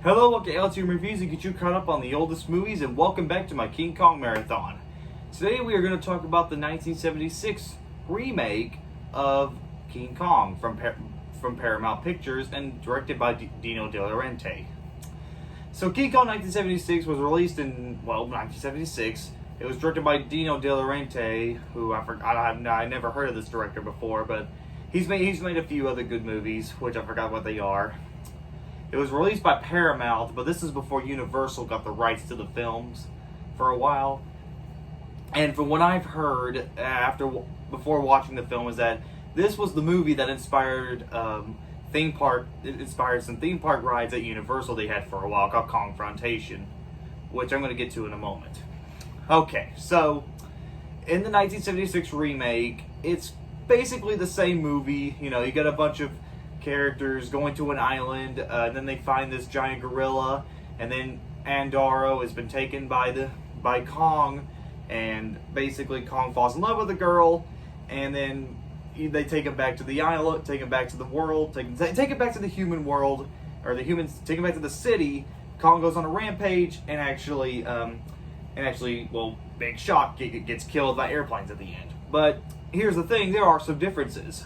Hello, welcome to LTM Reviews and get you caught up on the oldest movies, and welcome back to my King Kong Marathon. Today we are going to talk about the 1976 remake of King Kong from Paramount Pictures and directed by Dino De Laurentiis. So King Kong 1976 was released in, 1976. It was directed by Dino De Laurentiis, who I never heard of this director before, but he's made a few other good movies, which I forgot what they are. It was released by Paramount, but this is before Universal got the rights to the films for a while. And from what I've heard before watching the film is that this was the movie that inspired some theme park rides at Universal they had for a while called Kongfrontation, which I'm going to get to in a moment. Okay, so in the 1976 remake, it's basically the same movie. You know, you got a bunch of characters going to an island, and then they find this giant gorilla, and then Andaro has been taken by Kong, and basically Kong falls in love with the girl, and then they take him back to the island, take him back to the world, take him back to the human world, or the humans take him back to the city. Kong goes on a rampage and actually, big shock, gets killed by airplanes at the end. But here's the thing: there are some differences.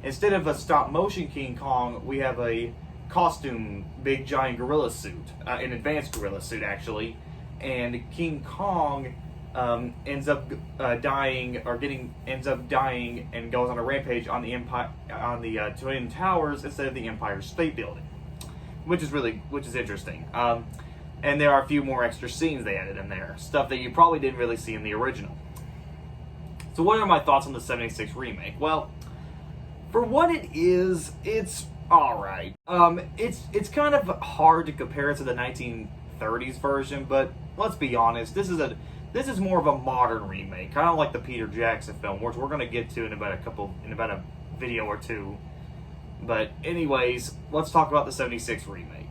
Instead of a stop-motion King Kong, we have a costume, big giant gorilla suit, an advanced gorilla suit actually, and King Kong ends up dying and goes on a rampage on the Twin Towers instead of the Empire State Building, which is interesting. And there are a few more extra scenes they added in there, stuff that you probably didn't really see in the original. So what are my thoughts on the '76 remake? Well, for what it is, it's alright. It's kind of hard to compare it to the 1930s version, but let's be honest, this is more of a modern remake, kind of like the Peter Jackson film, which we're going to get to in about a video or two. But anyways, let's talk about the '76 remake.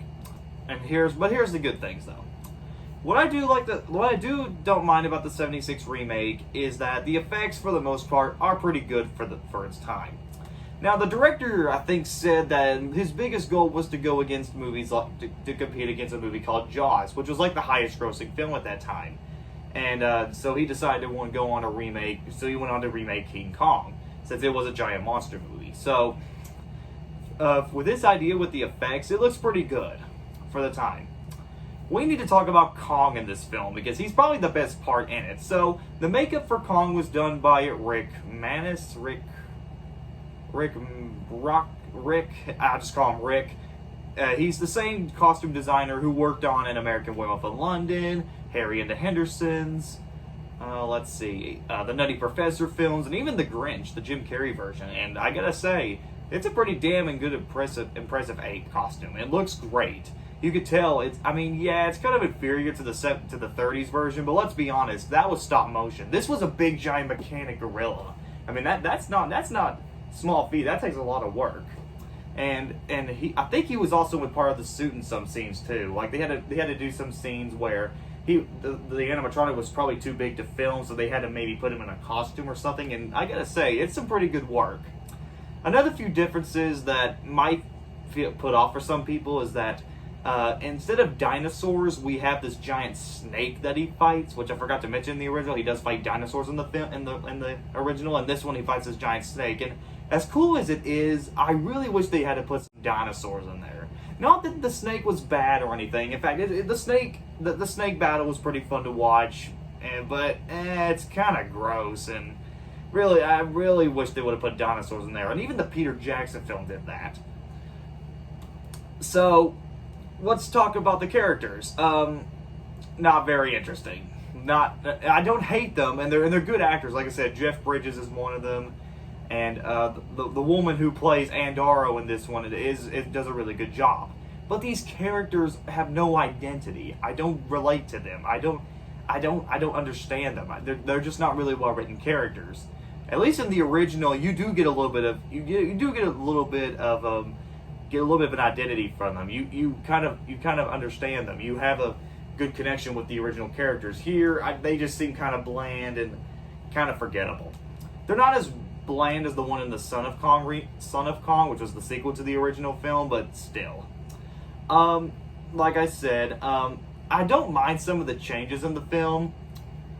And here's the good things though. What I don't mind about the '76 remake is that the effects for the most part are pretty good for its time. Now, the director, I think, said that his biggest goal was to go against movies to compete against a movie called Jaws, which was like the highest grossing film at that time. And so he decided to go on a remake. So he went on to remake King Kong, since it was a giant monster movie. So with this idea with the effects, it looks pretty good for the time. We need to talk about Kong in this film because he's probably the best part in it. So the makeup for Kong was done by Rick Manis. I'll just call him Rick. He's the same costume designer who worked on An American Werewolf in London, Harry and the Hendersons, the Nutty Professor films, and even The Grinch, the Jim Carrey version. And I gotta say, it's a pretty damn and good, impressive ape costume. It looks great. You could tell it's kind of inferior to the 30s version, but let's be honest, that was stop motion. This was a big giant mechanic gorilla. I mean that's not small feat. That takes a lot of work, and I think he was also with part of the suit in some scenes too. Like they had to do some scenes where the animatronic was probably too big to film, so they had to maybe put him in a costume or something. And I gotta say, it's some pretty good work. Another few differences that might feel put off for some people is that instead of dinosaurs, we have this giant snake that he fights, which I forgot to mention in the original. He does fight dinosaurs in the original, and this one he fights this giant snake. And as cool as it is, I really wish they had to put some dinosaurs in there. Not that the snake was bad or anything. In fact, the snake battle was pretty fun to watch, but it's kind of gross. And really, I really wish they would have put dinosaurs in there. And even the Peter Jackson film did that. So let's talk about the characters. Not very interesting. I don't hate them, and they're good actors. Like I said, Jeff Bridges is one of them. And the woman who plays Andaro in this one does a really good job. But these characters have no identity. I don't relate to them. I don't understand them. They're just not really well written characters. At least in the original, you do get a little bit of an identity from them. You kind of understand them. You have a good connection with the original characters. Here, they just seem kind of bland and kind of forgettable. They're not as bland as the one in the Son of Kong, which was the sequel to the original film, but still. like I said, I don't mind some of the changes in the film,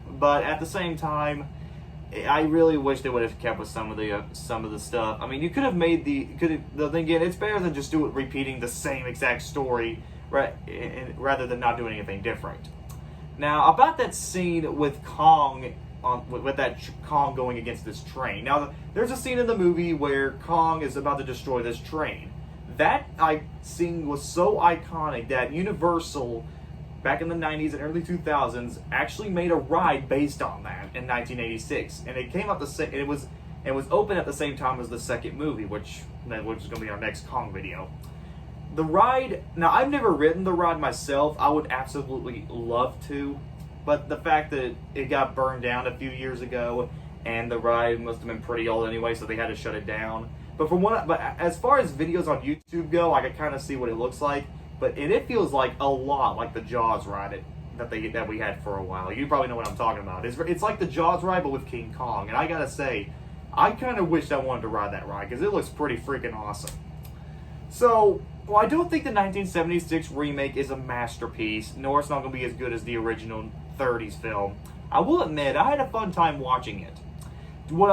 but at the same time, I really wish they would have kept with some of the stuff. I mean, you could have made the thing again. It's better than just repeating the same exact story, right? Rather than not doing anything different. Now, about that scene with Kong, with that Kong going against this train. Now, there's a scene in the movie where Kong is about to destroy this train. That scene was so iconic that Universal, back in the 90s and early 2000s, actually made a ride based on that in 1986, and it came out it was open at the same time as the second movie, which is going to be our next Kong video. The ride, now I've never ridden the ride myself. I would absolutely love to, but the fact that it got burned down a few years ago, and the ride must have been pretty old anyway, so they had to shut it down. But as far as videos on YouTube go, I can kind of see what it looks like. But it feels like a lot like the Jaws ride that we had for a while. You probably know what I'm talking about. It's like the Jaws ride, but with King Kong. And I gotta say, I kind of wished I wanted to ride that ride, because it looks pretty freaking awesome. So, well, I don't think the 1976 remake is a masterpiece, nor it's not going to be as good as the original 30s film. I will admit, I had a fun time watching it. Do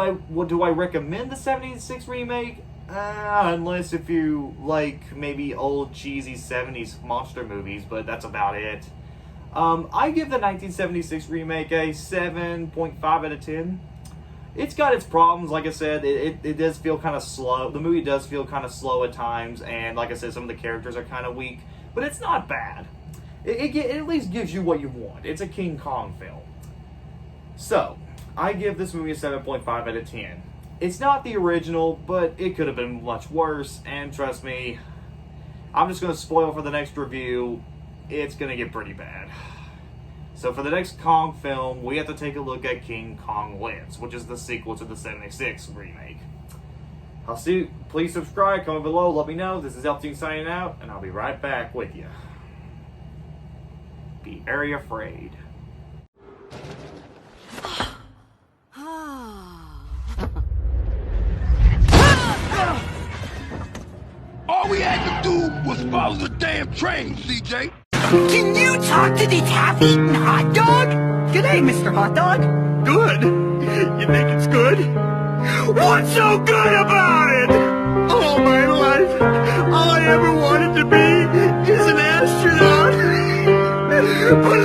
I recommend the 76 remake? Unless if you like maybe old cheesy 70s monster movies, but that's about it. I give the 1976 remake a 7.5 out of 10. It's got its problems, like I said, it does feel kind of slow. The movie does feel kind of slow at times, and like I said, some of the characters are kind of weak, but it's not bad. It at least gives you what you want. It's a King Kong film. So, I give this movie a 7.5 out of 10. It's not the original, but it could have been much worse, and trust me, I'm just going to spoil for the next review. It's going to get pretty bad. So for the next Kong film, we have to take a look at King Kong Lives, which is the sequel to the 76 remake. Please subscribe, comment below, let me know. This is LTM signing out, and I'll be right back with you. Be very afraid. All we had to do was follow the damn train, CJ. Can you talk to the half-eaten hot dog? G'day, Mr. Hot Dog. Good? You think it's good? What's so good about it? All my life, all I ever wanted to be is an astronaut. But